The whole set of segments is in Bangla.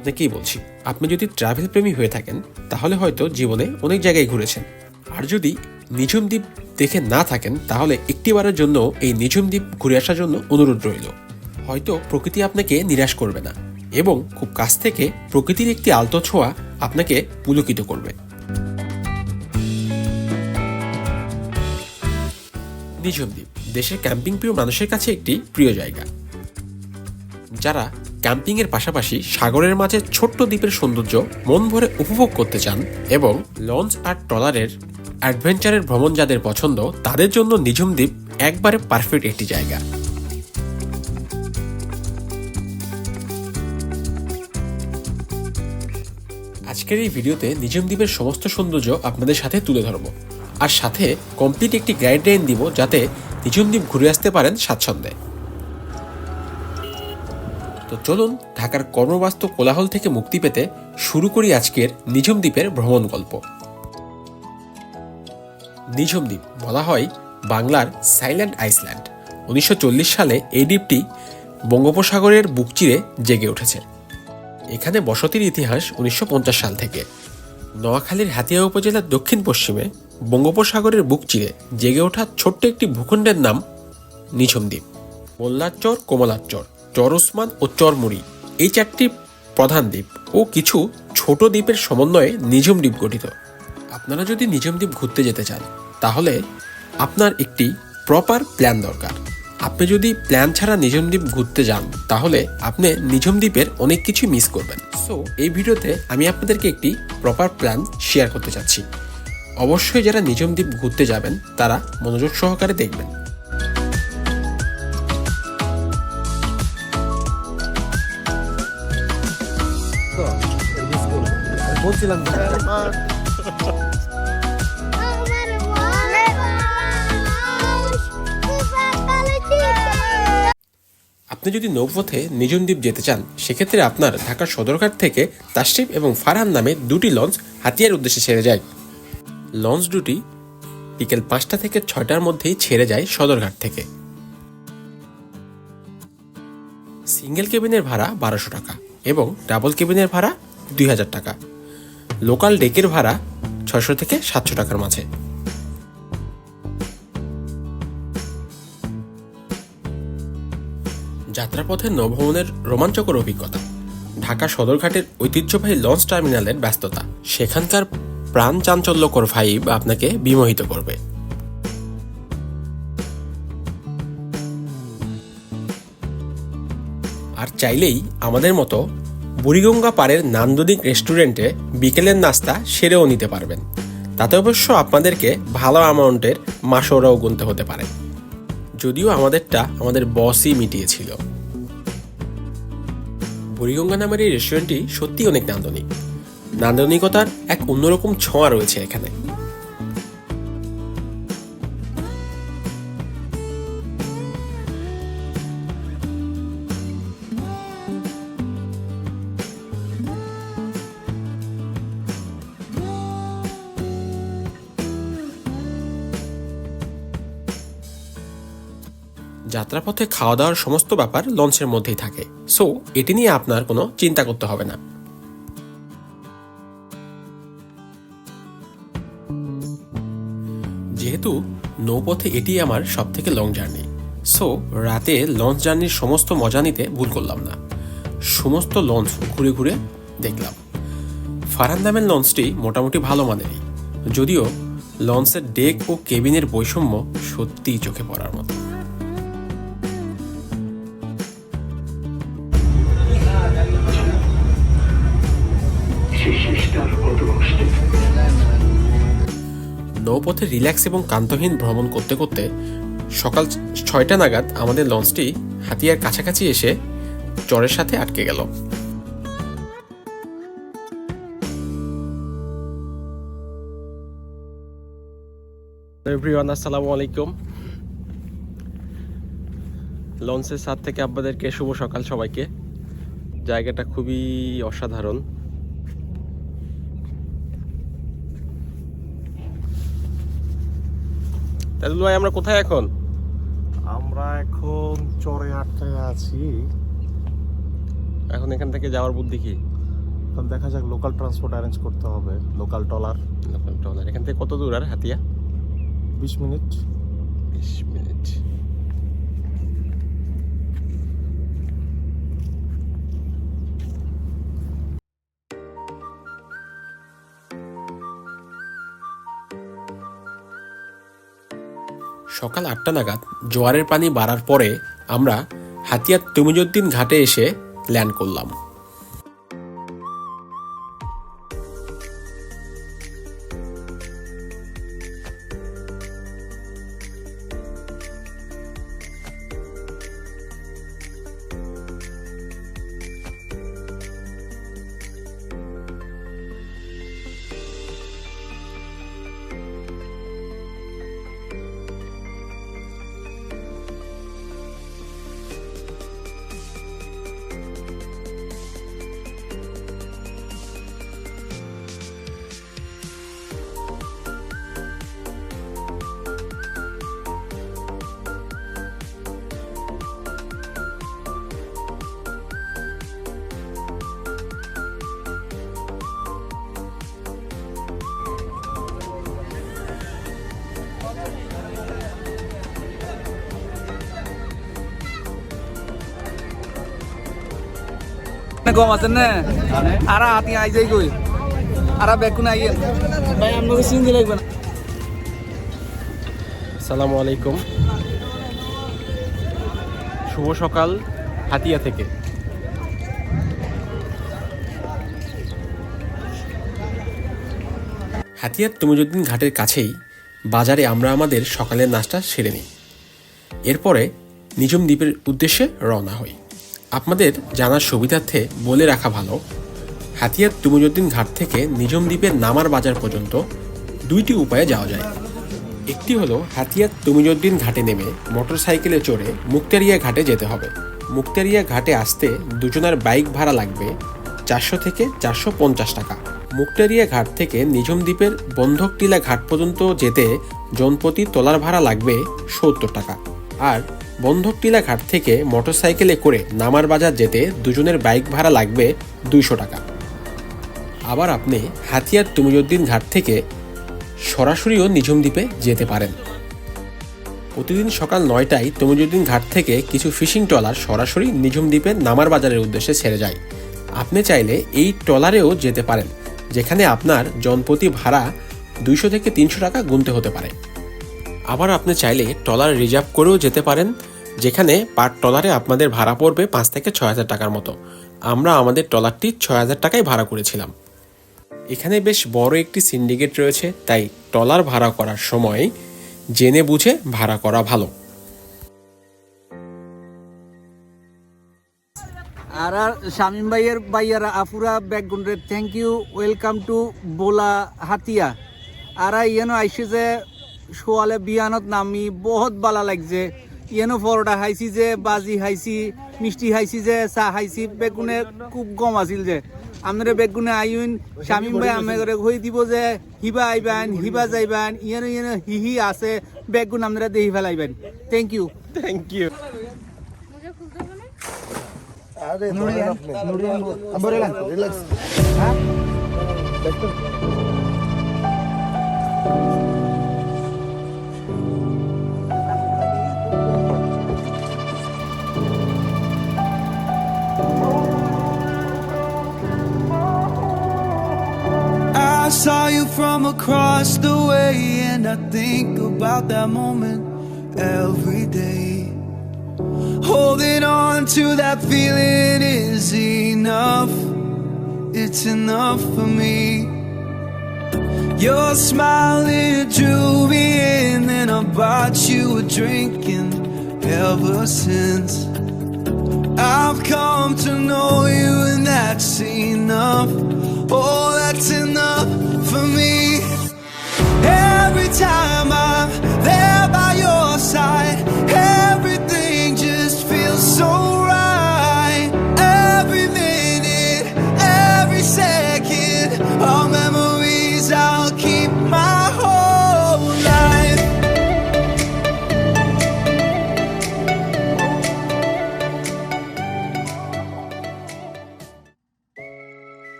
আপনাকেই বলছি, আপনি যদি ট্রাভেল প্রেমী হয়ে থাকেন তাহলে হয়তো জীবনে অনেক জায়গায় ঘুরেছেন। আর যদি নিঝুম দ্বীপ দেখে না থাকেন তাহলে একটিবারের জন্য এই নিঝুম দ্বীপ ঘুরে আসার জন্য অনুরোধ রইল। হয়তো প্রকৃতি আপনাকে নিরাশ করবে না এবং খুব কাছ থেকে প্রকৃতির একটি আলতো ছোঁয়া আপনাকে পুলকিত করবে। নিঝুম দ্বীপ দেশের ক্যাম্পিং প্রিয় মানুষের কাছে একটি প্রিয় জায়গা। যারা ক্যাম্পিংয়ের পাশাপাশি সাগরের মাঝে ছোট্ট দ্বীপের সৌন্দর্য মন ভরে উপভোগ করতে চান এবং লঞ্চ আর ট্রলারের অ্যাডভেঞ্চারের ভ্রমণ যাদের পছন্দ তাদের জন্য নিঝুম দ্বীপ একবারে পারফেক্ট একটি জায়গা। আজকের এই ভিডিওতে নিঝুম দ্বীপের সমস্ত সৌন্দর্য আপনাদের সাথে তুলে ধরব, আর সাথে কমপ্লিট একটি গাইডলাইন দিব যাতে নিঝুম দ্বীপ ঘুরে আসতে পারেন স্বাচ্ছন্দ্যে। তো চলুন ঢাকার কর্মব্যস্ত কোলাহল থেকে মুক্তি পেতে শুরু করি আজকের নিঝুম দ্বীপের ভ্রমণ গল্প। নিঝুম দ্বীপ বলা হয় বাংলার সাইল্যান্ড আইসল্যান্ড। 1940 সালে এই দ্বীপটি বঙ্গোপসাগরের বুক চিরে জেগে উঠেছে। এখানে বসতির ইতিহাস 1950 সাল থেকে। নোয়াখালীর হাতিয়া উপজেলার দক্ষিণ পশ্চিমে বঙ্গোপসাগরের বুক চিরে জেগে ওঠা ছোট্ট একটি ভূখণ্ডের নাম নিঝুম দ্বীপ। মোল্লার চর, কোমলার চর, চর ওসমান ও চর মুড়ি এই চারটি প্রধান দ্বীপ ও কিছু ছোট দ্বীপের সমন্বয়ে নিঝুম দ্বীপ গঠিত। আপনারা যদি নিঝুম দ্বীপ ঘুরতে যেতে চান তাহলে আপনার একটি প্রপার প্ল্যান দরকার। আপনি যদি প্ল্যান ছাড়া নিঝুম দ্বীপ ঘুরতে যান তাহলে আপনি নিঝুম দ্বীপের অনেক কিছু মিস করবেন। সো এই ভিডিওতে আমি আপনাদেরকে একটি প্রপার প্ল্যান শেয়ার করতে চাচ্ছি। অবশ্যই যারা নিঝুম দ্বীপ ঘুরতে যাবেন তারা মনোযোগ সহকারে দেখবেন। আপনি যদি নৌপথে নিঝুম দ্বীপ যেতে চান সেক্ষেত্রে আপনার ঢাকার সদরঘাট থেকে তাশরিফ এবং ফারহান নামে দুটি লঞ্চ হাতিয়ার উদ্দেশ্যে ছেড়ে যায়। লঞ্চ দুটি বিকেল 5টা থেকে 6টার মধ্যেই ছেড়ে যায় সদরঘাট থেকে। সিঙ্গেল কেবিনের ভাড়া 1200 টাকা এবং ডাবল কেবিনের ভাড়া 2000 টাকা। লোকাল ডেকের ভাড়া 600 থেকে 700 টাকার মাঝে। যাত্রাপথে নৌভ্রমণের রোমাঞ্চকর অভিজ্ঞতা। ঢাকা সদরঘাটের ঐতিহ্যবাহী লঞ্চ টার্মিনালের ব্যস্ততা, সেখানকার প্রাণ চাঞ্চল্যকর ভাইব আপনাকে বিমোহিত করবে। আর চাইলেই আমাদের মতো বুড়িগঙ্গা পাড়ের নান্দনিক রেস্টুরেন্টে বিকেলের নাস্তা সেরেও নিতে পারবেন। তাতে অবশ্য আপনাদেরকে ভালো অ্যামাউন্টের মাসোরাও গুনতে হতে পারে, যদিও আমাদেরটা আমাদের বসই মিটিয়েছিল। বুড়িগঙ্গা নামের এই রেস্টুরেন্টটি সত্যি অনেক নান্দনিক। নান্দনিকতার এক অন্যরকম ছোঁয়া রয়েছে এখানে। যাত্রাপথে খাওয়া দাওয়ার সমস্ত ব্যাপার লঞ্চের মধ্যেই থাকে, সো এটি নিয়ে আপনার কোনো চিন্তা করতে হবে না। যেহেতু নৌপথে এটি আমার সবথেকে লং জার্নি, সো রাতে লঞ্চ জার্নির সমস্ত মজা নিতে ভুল করলাম না। সমস্ত লঞ্চ ঘুরে ঘুরে দেখলাম। ফারহান নামের লঞ্চটি মোটামুটি ভালো মানেরই, যদিও লঞ্চের ডেক ও কেবিনের বৈষম্য সত্যিই চোখে পড়ার মতো। নৌপথে রিল্যাক্স এবং কান্তহীন ভ্রমণ করতে করতে সকাল 6টা নাগাদ আমাদের লঞ্চটি হাতিয়ার কাছাকাছি এসে চরের সাথে আটকে গেল। এভরিওয়ান, আসসালামু আলাইকুম। লঞ্চের ছাদ থেকে আপনাদেরকে শুভ সকাল সবাইকে। জায়গাটা খুবই অসাধারণ। তাহলে ভাই আমরা কোথায় এখন? আমরা এখন চরে আটকে আছি। এখন এখান থেকে যাওয়ার বুদ্ধি কি? এখন দেখা যাক লোকাল ট্রান্সপোর্ট অ্যারেঞ্জ করতে হবে, লোকাল ট্রলার। এখান থেকে কত দূর আর হাতিয়া? 20 মিনিট। 20 মিনিট। সকাল 8টা নাগাদ জোয়ারের পানি বাড়ার পরে আমরা হাতিয়ার তমিজউদ্দিন ঘাটে এসে ল্যান্ড করলাম। গম আছেন না আর হাতি আই যাই কই আর বেকুন আই ভাই আপনাকে চিনতে লাগবে না। আসসালামু আলাইকুম, শুভ সকাল হাতিয়া থেকে। হাতিয়ার তমিজউদ্দিন ঘাটের কাছেই বাজারে আমরা আমাদের সকালের নাস্তা সেরে নিই। এরপরে নিঝুম দ্বীপের উদ্দেশ্যে রওনা হই। আপনাদের জানার সুবিধার্থে বলে রাখা ভালো, হাতিয়ার তমিজউদ্দিন ঘাট থেকে নিঝুম দ্বীপের নামার বাজার পর্যন্ত দুইটি উপায়ে যাওয়া যায়। একটি হলো হাতিয়ার তমিজউদ্দিন ঘাটে নেমে মোটরসাইকেলে চড়ে মুক্তারিয়া ঘাটে যেতে হবে। মুক্তারিয়া ঘাটে আসতে দুজনের বাইক ভাড়া লাগবে 400 থেকে 450 টাকা। মুক্তারিয়া ঘাট থেকে নিঝুম দ্বীপের বন্ধক টিলা ঘাট পর্যন্ত যেতে জনপ্রতি ট্রলার ভাড়া লাগবে 70 টাকা। আর বন্ধক টিলা ঘাট থেকে মোটরসাইকেলে করে নামার বাজার যেতে দুজনের বাইক ভাড়া লাগবে 200 টাকা। আবার আপনি হাতিয়ার তমিজউদ্দিন ঘাট থেকে সরাসরিও নিঝুম দ্বীপে যেতে পারেন। প্রতিদিন সকাল 9টায় তমিজউদ্দিন ঘাট থেকে কিছু ফিশিং ট্রলার সরাসরি নিঝুম দ্বীপের নামার বাজারের উদ্দেশ্যে ছেড়ে যায়। আপনি চাইলে এই ট্রলারেও যেতে পারেন, যেখানে আপনার জনপ্রতি ভাড়া 200 থেকে 300 টাকা গুনতে হতে পারে। আবার আপনি চাইলে ট্রলার রিজার্ভ করেও যেতে পারেন, যেখানে পার ট্রলারে আপনাদের ভাড়া পড়বে 5 থেকে 6,000 টাকার মতো। আমরা আমাদের ট্রলারটি 6,000 টাকায় ভাড়া করেছিলাম। এখানে বেশ বড় একটি সিন্ডিকেট রয়েছে, তাই ট্রলার ভাড়া করার সময় জেনে বুঝে ভাড়া করা ভালো। আর শামিম ভাইয়ের ভাইয়ারা আফুরা ব্যাকগ্রাউন্ডে থ্যাংক ইউ, ওয়েলকাম টু বোলা হাতিয়া। আর ইয়েনো আইসে যে সোয়ালে বিয়ানত নামি বহুত ভালো লাগছে। ইয়েনো পরোটা খাইছি যে, বাজি খাইছি, মিষ্টি খাইছি যে, চা খাইছি, বেগুনে খুব গম আছিল যে। আপনারা বেগুনে আইন শামিম ভাই আমাদের হয়ে দিব যে হিবা আইবেন, হিবা যাইবেন, ইয়েনো ইয়েনো হিহি আছে বেগুন আপনারা দেখি ফেলাইবেন। Thank you. Thank you. I saw you from across the way, and I think about that moment every day. Holding on to that feeling is enough. It's enough for me. Your smile, it drew me in, and I bought you a drink, and ever since I've come to know you, and that's enough. Oh, that's enough for me. Every time I'm there by your side, everything just feels so right. Every minute, every second, all memories I'll keep my whole life.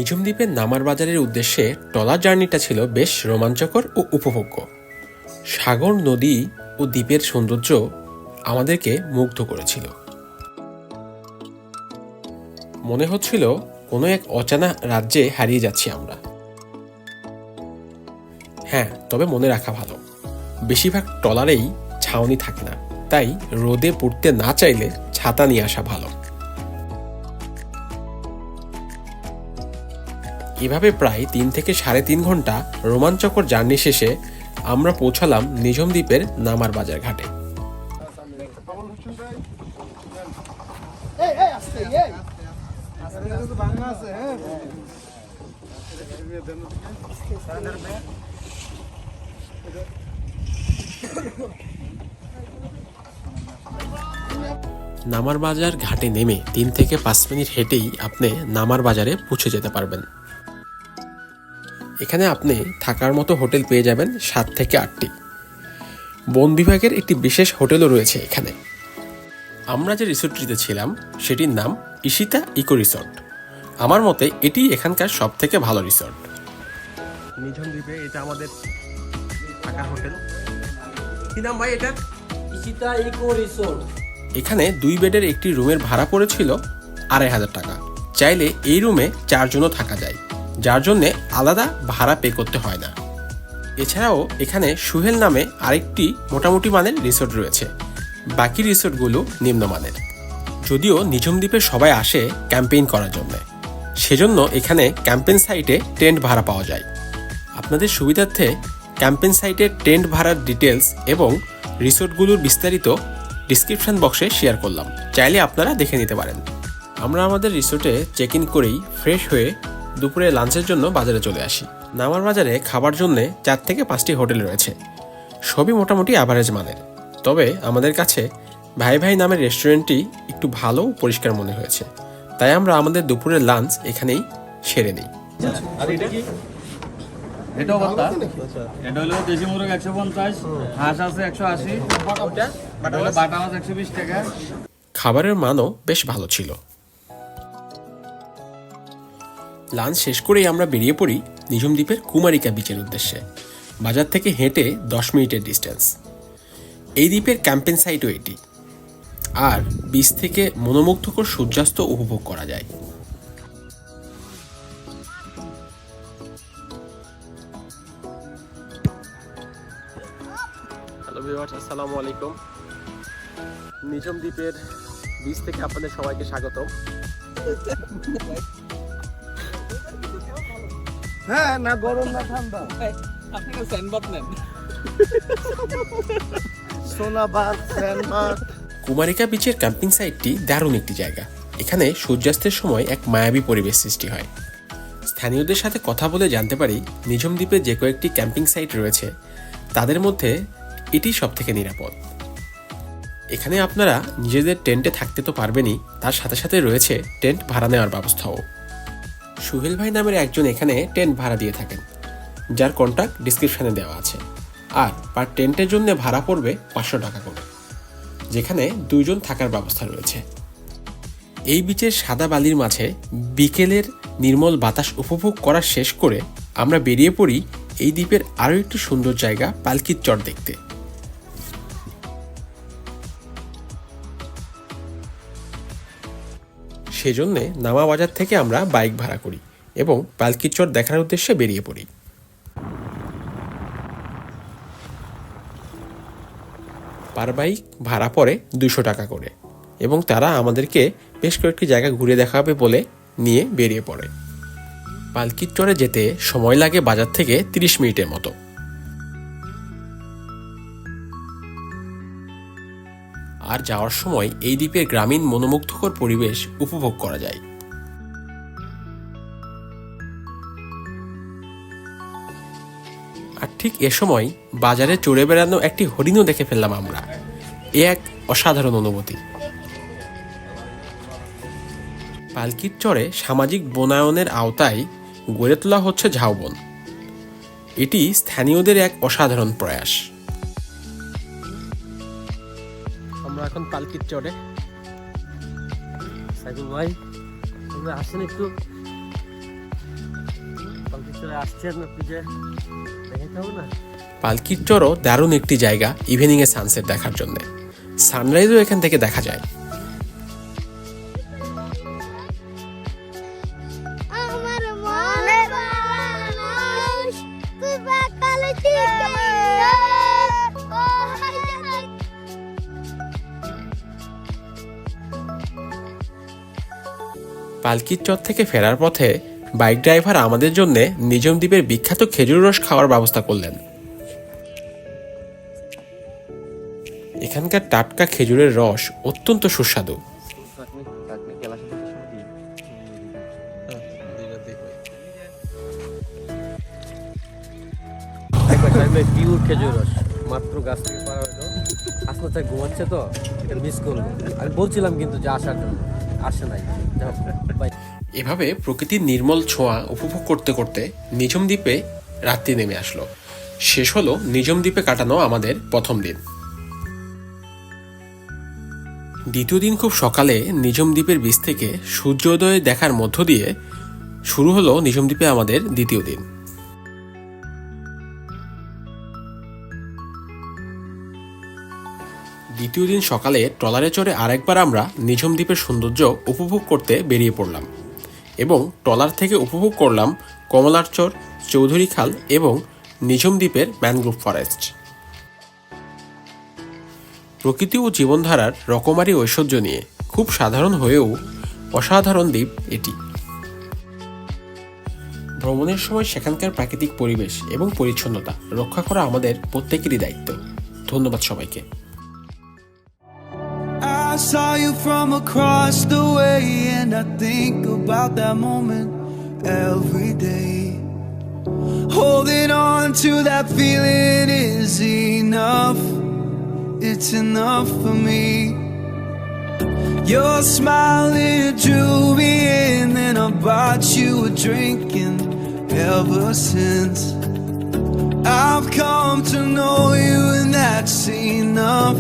নিঝুম দ্বীপের নামার বাজারের উদ্দেশ্যে ট্রলার জার্নিটা ছিল বেশ রোমাঞ্চকর ও উপভোগ্য। সাগর, নদী ও দ্বীপের সৌন্দর্য আমাদেরকে মুগ্ধ করেছিল। মনে হচ্ছিল কোনো এক অজানা রাজ্যে হারিয়ে যাচ্ছি আমরা। হ্যাঁ, তবে মনে রাখা ভালো, বেশিরভাগ ট্রলারেই ছাউনি থাকে না, তাই রোদে পড়তে না চাইলে ছাতা নিয়ে আসা ভালো। এভাবে প্রায় 3 থেকে 3.5 ঘন্টা রোমাঞ্চকর জার্নি শেষে আমরা পৌঁছালাম নিঝুম দ্বীপের নামার বাজার ঘাটে। নামার বাজার ঘাটে নেমে 3 থেকে 5 মিনিট হেঁটেই আপনি নামার বাজারে পৌঁছে যেতে পারবেন। এখানে আপনি থাকার মতো হোটেল পেয়ে যাবেন 7 থেকে 8টি। বন বিভাগের একটি বিশেষ হোটেলও রয়েছে এখানে। আমরা যে রিসোর্টটিতে ছিলাম সেটির নাম ইশিতা ইকো রিসোর্ট। আমার মতে এটি এখানকার সব থেকে ভালো রিসোর্ট। নিঝুম দ্বীপে এটা আমাদের থাকার হোটেল। কি নাম ভাই এটা? Ishita eco resort. এখানে 2 বেডের একটি রুমের ভাড়া পড়েছিল 2,500 টাকা। চাইলে এই রুমে 4 জনও থাকা যায়, যার জন্যে আলাদা ভাড়া পে করতে হয় না। এছাড়াও এখানে সোহেল নামে আরেকটি মোটামুটি মানের রিসোর্ট রয়েছে। বাকি রিসোর্টগুলো নিম্নমানের। যদিও নিঝুম দ্বীপে সবাই আসে ক্যাম্পেইন করার জন্য, সেজন্য এখানে ক্যাম্পেইন সাইটে টেন্ট ভাড়া পাওয়া যায়। আপনাদের সুবিধার্থে ক্যাম্পেইন সাইটে টেন্ট ভাড়ার ডিটেলস এবং রিসোর্টগুলোর বিস্তারিত ডিসক্রিপশন বক্সে শেয়ার করলাম, চাইলে আপনারা দেখে নিতে পারেন। আমরা আমাদের রিসোর্টে চেক ইন করেই ফ্রেশ হয়ে দুপুরে লাঞ্চের জন্য বাজারে চলে আসি। নামার বাজারে খাবার জন্য 4 থেকে 5টি হোটেল রয়েছে, সবই মোটামুটি অ্যাভারেজ মানের। তবে আমাদের কাছে ভাই ভাই নামের রেস্টুরেন্টটি একটু ভালো পরিষ্কার মনে হয়েছে, তাই আমরা আমাদের দুপুরের লাঞ্চ এখানেই সেরে নিই। আর এটা কি? এটাও ভর্তা। এটা হলো দেশি মুরগ 150, হাঁস আছে 180, বাটা মাছ 120 টাকা। খাবারের মানও বেশ ভালো ছিল। লাঞ্চ শেষ করেই আমরা বেরিয়ে পড়ি নিঝুম দ্বীপের কুমারিকা বিচের উদ্দেশ্যে। বাজার থেকে হেঁটে 10 মিনিটের ডিস্টেন্স। এই দ্বীপের ক্যাম্পেইন সাইটও এটি, আর বিচ থেকে মনোমুগ্ধকর সূর্যাস্ত উপভোগ করা যায়। হ্যালো ভিউয়ার্স, আসসালামু আলাইকুম। নিঝুম দ্বীপের বিচ থেকে আপনাদের সবাইকে স্বাগতম। হ্যাঁ, না গরম না ঠান্ডা। আপনারা স্যান্ডবাথ নেন। সোনাবাদ, স্যান্ডবাথ। কুমারিকা বিচের ক্যাম্পিং সাইটটি দারুণ একটি জায়গা। এখানে সূর্যাস্তের সময় এক মায়াবী পরিবেশ সৃষ্টি হয়। স্থানীয়দের সাথে কথা বলে জানতে পারি নিঝুম দ্বীপে যে কয়েকটি ক্যাম্পিং সাইট রয়েছে তাদের মধ্যে এটি সবথেকে নিরাপদ। এখানে আপনারা নিজেদের টেন্টে থাকতে তো পারবেনই, তার সাথে সাথে রয়েছে টেন্ট ভাড়া নেওয়ার ব্যবস্থাও। সোহেল ভাই নামের একজন এখানে টেন্ট ভাড়া দিয়ে থাকেন, যার কন্ট্যাক্ট ডিসক্রিপশনে দেওয়া আছে। আর পার টেন্টের জন্য ভাড়া পড়বে 500 টাকা করে, যেখানে 2 জন থাকার ব্যবস্থা রয়েছে। এই বিচের সাদা বালির মাঝে বিকেলের নির্মল বাতাস উপভোগ করা শেষ করে আমরা বেরিয়ে পড়ি এই দ্বীপের আরও একটি সুন্দর জায়গা পালকির চর দেখতে। সেজন্য নামা বাজার থেকে আমরা বাইক ভাড়া করি এবং পালকির চর দেখার উদ্দেশ্যে বেরিয়ে পড়ি। পার বাইক ভাড়া পড়ে 200 টাকা করে এবং তারা আমাদেরকে বেশ কয়েকটি জায়গা ঘুরে দেখাবে বলে নিয়ে বেরিয়ে পড়ে। পালকির চরে যেতে সময় লাগে বাজার থেকে 30 মিনিটের মতো। আর যাওয়ার সময় এই দ্বীপের গ্রামীণ মনোমুগ্ধকর পরিবেশ উপভোগ করা যায়। আর ঠিক এ সময় বাজারে চড়ে বেড়ানো একটি হরিণও দেখে ফেললাম আমরা। এ এক অসাধারণ অনুভূতি। পালকির চরে সামাজিক বনায়নের আওতায় গড়ে তোলা হচ্ছে ঝাউবন। এটি স্থানীয়দের এক অসাধারণ প্রয়াস। আমরা এখন পালকির চরে। সাইদুল ভাই, আসেন একটু। চলে আসছেন আপনি যে দেখাইতে হবে না। পালকির চরও দারুণ একটি জায়গা ইভিনিংয়ে সানসেট দেখার জন্য। সানরাইজও এখান থেকে দেখা যায়। পালকির চর থেকে ফেরার পথে বাইক ড্রাইভার আমাদের জন্য নিঝুম দ্বীপের বিখ্যাত খেজুর রস খাওয়ার ব্যবস্থা করলেন। এখানকার টাটকা খেজুরের রস অত্যন্ত সুস্বাদু। পিওর খেজুর রস মাত্র গাছ থেকে পাওয়া হলো। আসলে ঘুমাচ্ছে তো এটা মিস করলো। আমি বলছিলাম কিন্তু যে আসার জন্য, আসে নাই। এভাবে প্রকৃতির নির্মল ছোঁয়া উপভোগ করতে করতে নিঝুম দ্বীপে রাত্রি নেমে আসলো। শেষ হলো নিঝুম দ্বীপে কাটানো আমাদের প্রথম দিন। দ্বিতীয় দিন খুব সকালে নিঝুম দ্বীপের বীচ থেকে সূর্যোদয় দেখার মধ্য দিয়ে শুরু হলো নিঝুম দ্বীপে আমাদের দ্বিতীয় দিন। দ্বিতীয় দিন সকালে ট্রলারে চড়ে আরেকবার আমরা নিঝুম দ্বীপের সৌন্দর্য উপভোগ করতে বেরিয়ে পড়লাম এবং ট্রলার থেকে উপভোগ করলাম কমলার চর, চৌধুরী খাল এবং নিঝুম দ্বীপের ম্যানগ্রোভ ফরেস্ট। প্রকৃতি ও জীবনধারার রকমারি ঐশ্বর্য নিয়ে খুব সাধারণ হয়েও অসাধারণ দ্বীপ এটি। ভ্রমণের সময় সেখানকার প্রাকৃতিক পরিবেশ এবং পরিচ্ছন্নতা রক্ষা করা আমাদের প্রত্যেকেরই দায়িত্ব। ধন্যবাদ সবাইকে। I saw you from across the way, and I think about that moment every day. Holding on to that feeling is enough. It's enough for me. Your smile, it drew me in, and I bought you a drink, and ever since I've come to know you, and that's enough.